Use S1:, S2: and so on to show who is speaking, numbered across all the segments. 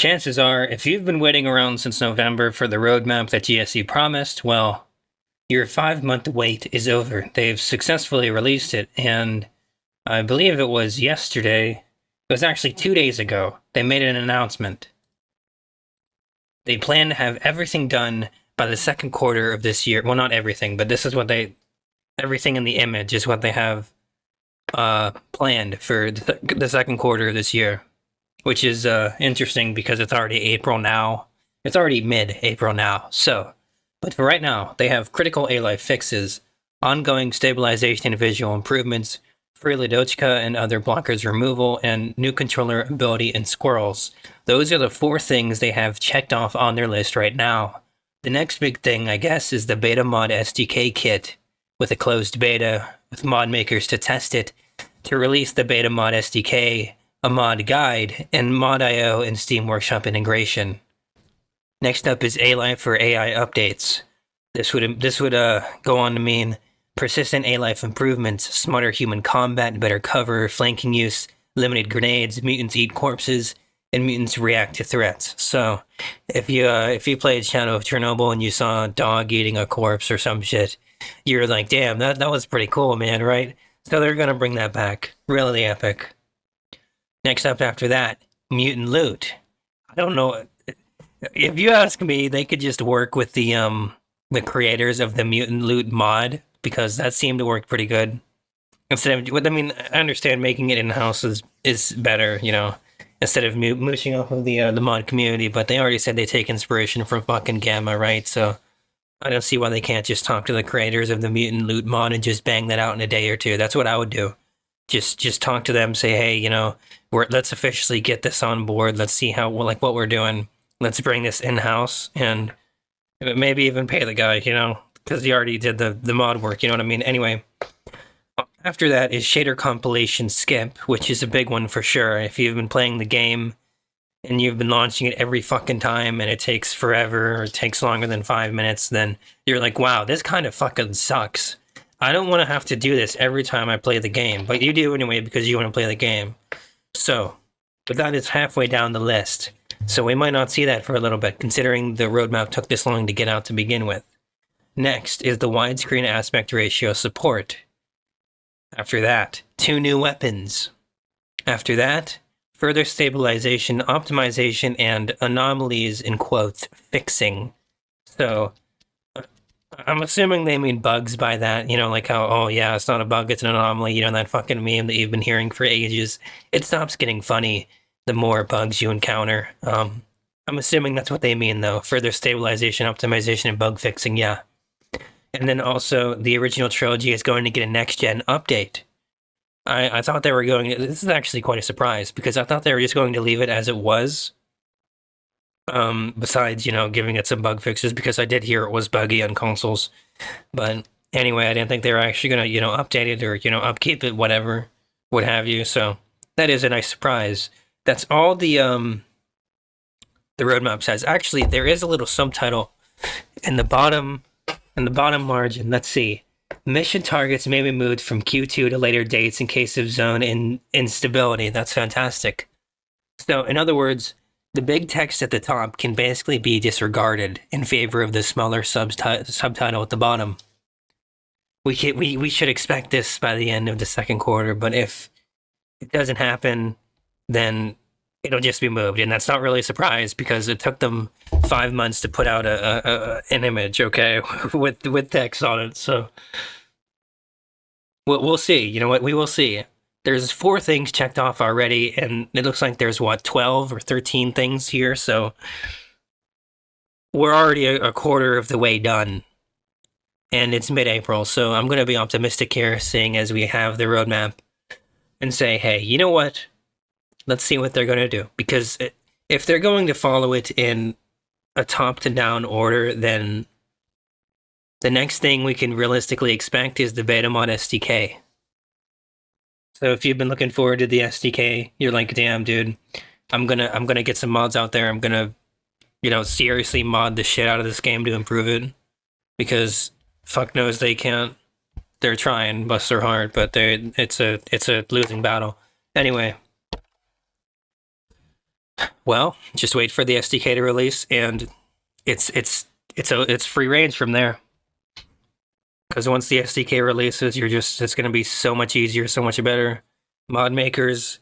S1: chances are, if you've been waiting around since November for the roadmap that GSE promised, well, your 5 month wait is over. They've successfully released it, and I believe it was yesterday. It was actually 2 days ago. They made an announcement. They plan to have everything done by the second quarter of this year. Well, not everything, but this is what everything in the image is what they have planned for the second quarter of this year, which is interesting because it's already April now. It's already mid-April now. So, but for right now, they have critical A-Life fixes, ongoing stabilization and visual improvements, free Ladochka and other blockers removal, and new controller ability in squirrels. Those are the 4 things they have checked off on their list right now. The next big thing, I guess, is the beta mod SDK kit, with a closed beta, with mod makers to test it, to release the beta mod SDK, a mod guide, and mod.io and Steam Workshop integration. Next up is A-Life for AI updates. This would go on to mean persistent A-Life improvements, smarter human combat, better cover, flanking use, limited grenades, mutants eat corpses, and mutants react to threats. So, if you played Shadow of Chernobyl and you saw a dog eating a corpse or some shit, you're like, damn, that was pretty cool, man, right? So they're gonna bring that back. Really epic. Next up after that, mutant loot. I don't know. If you ask me, they could just work with the creators of the mutant loot mod, because that seemed to work pretty good. Instead of, I mean, I understand making it in-house is better, you know, instead of mooshing off of the mod community, but they already said they take inspiration from fucking Gamma, right? So I don't see why they can't just talk to the creators of the mutant loot mod and just bang that out in a day or two. That's what I would do. Just talk to them, say, hey, you know, let's officially get this on board. Let's see what we're doing. Let's bring this in-house and maybe even pay the guy, you know, because he already did the mod work, you know what I mean? Anyway, after that is shader compilation skip, which is a big one for sure. If you've been playing the game and you've been launching it every fucking time and it takes forever or it takes longer than 5 minutes, then you're like, wow, this kind of fucking sucks. I don't want to have to do this every time I play the game, but you do anyway because you want to play the game. So, but that is halfway down the list. So we might not see that for a little bit, considering the roadmap took this long to get out to begin with. Next is the widescreen aspect ratio support. After that, 2 new weapons. After that, further stabilization, optimization, and anomalies, in quotes, fixing. So, I'm assuming they mean bugs by that, you know, like how, oh yeah, it's not a bug, it's an anomaly, you know, that fucking meme that you've been hearing for ages. It stops getting funny the more bugs you encounter. I'm assuming that's what they mean, though. Further stabilization, optimization, and bug fixing, yeah. And then also, the original trilogy is going to get a next-gen update. I thought they were going... This is actually quite a surprise, because I thought they were just going to leave it as it was. Besides, you know, giving it some bug fixes, because I did hear it was buggy on consoles. But anyway, I didn't think they were actually going to, you know, update it or, you know, upkeep it, whatever, what have you. So that is a nice surprise. That's all the roadmap says. Actually, there is a little subtitle in the bottom margin. Let's see. Mission targets may be moved from Q2 to later dates in case of zone instability. That's fantastic. So, in other words, the big text at the top can basically be disregarded in favor of the smaller subtitle at the bottom. We should expect this by the end of the second quarter, but if it doesn't happen, then it'll just be moved, and that's not really a surprise because it took them 5 months to put out an image, okay, with text on it. So we'll see. You know what? We will see. There's 4 things checked off already, and it looks like there's, 12 or 13 things here, so we're already a quarter of the way done, and it's mid-April, so I'm going to be optimistic here, seeing as we have the roadmap, and say, hey, you know what? Let's see what they're going to do, because if they're going to follow it in a top-to-down order, then the next thing we can realistically expect is the beta mod SDK. So if you've been looking forward to the SDK, you're like, damn, dude, I'm gonna get some mods out there. I'm gonna, you know, seriously mod the shit out of this game to improve it, because fuck knows they can't. They're trying, bust their heart, but it's a losing battle. Anyway, Well, just wait for the SDK to release, and it's free range from there. Because once the SDK releases, it's going to be so much easier, so much better. Mod makers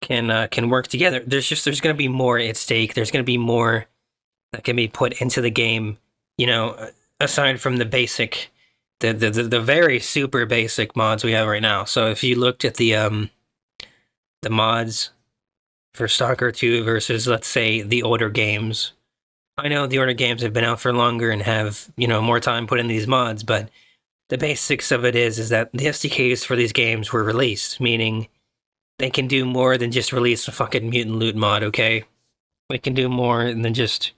S1: can work together. There's going to be more at stake. There's going to be more that can be put into the game. You know, aside from the basic, the very super basic mods we have right now. So if you looked at the mods for Stalker 2 versus, let's say, the older games. I know the older games have been out for longer and have, more time put in these mods, but the basics of it is that the SDKs for these games were released, meaning they can do more than just release a fucking mutant loot mod, okay? They can do more than just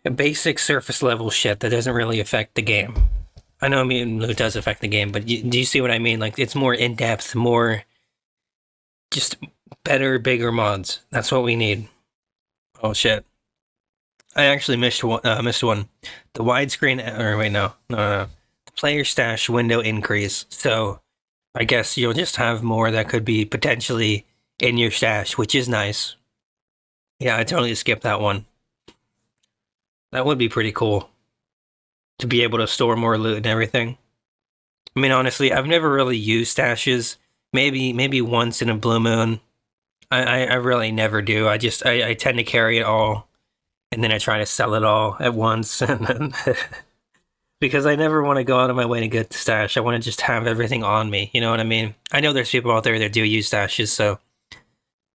S1: a basic surface level shit that doesn't really affect the game. I know mutant loot does affect the game, but do you see what I mean? Like, it's more in-depth, more just better, bigger mods. That's what we need. Oh shit! I actually missed one. The widescreen, or wait, no. The player stash window increase. So I guess you'll just have more that could be potentially in your stash, which is nice. Yeah, I totally skipped that one. That would be pretty cool to be able to store more loot and everything. I mean, honestly, I've never really used stashes. Maybe once in a blue moon. I really never do. I tend to carry it all, and then I try to sell it all at once, and then because I never want to go out of my way to get the stash. I want to just have everything on me. You know what I mean? I know there's people out there that do use stashes, so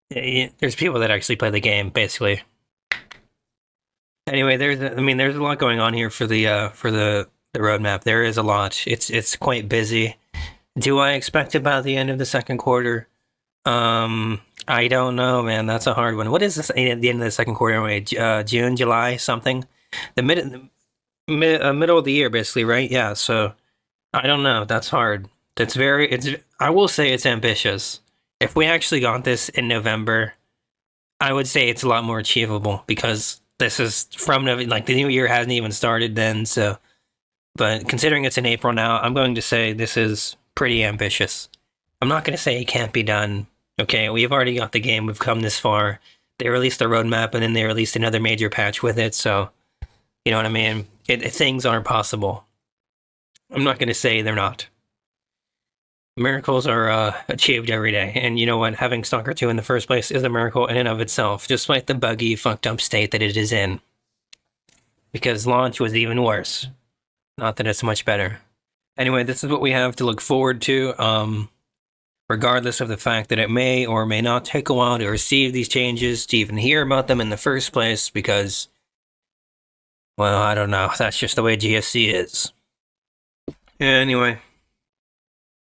S1: there's people that actually play the game, basically. Anyway, there's a lot going on here for the roadmap. There is a lot. It's quite busy. Do I expect it by the end of the second quarter? I don't know, man. That's a hard one. What is this at the end of the second quarter? June, July, something? Middle of the year, basically, right? Yeah. So I don't know. That's hard. I will say it's ambitious. If we actually got this in November, I would say it's a lot more achievable because this is from like the new year hasn't even started then. So, but considering it's in April now, I'm going to say this is pretty ambitious. I'm not going to say it can't be done. Okay, we've already got the game. We've come this far. They released the roadmap, and then they released another major patch with it. So, you know what I mean? Things aren't possible. I'm not going to say they're not. Miracles are achieved every day. And you know what? Having Stalker 2 in the first place is a miracle in and of itself, despite the buggy, fucked up state that it is in. Because launch was even worse. Not that it's much better. Anyway, this is what we have to look forward to. Regardless of the fact that it may or may not take a while to receive these changes, to even hear about them in the first place, because, well, I don't know. That's just the way GSC is. Yeah, anyway.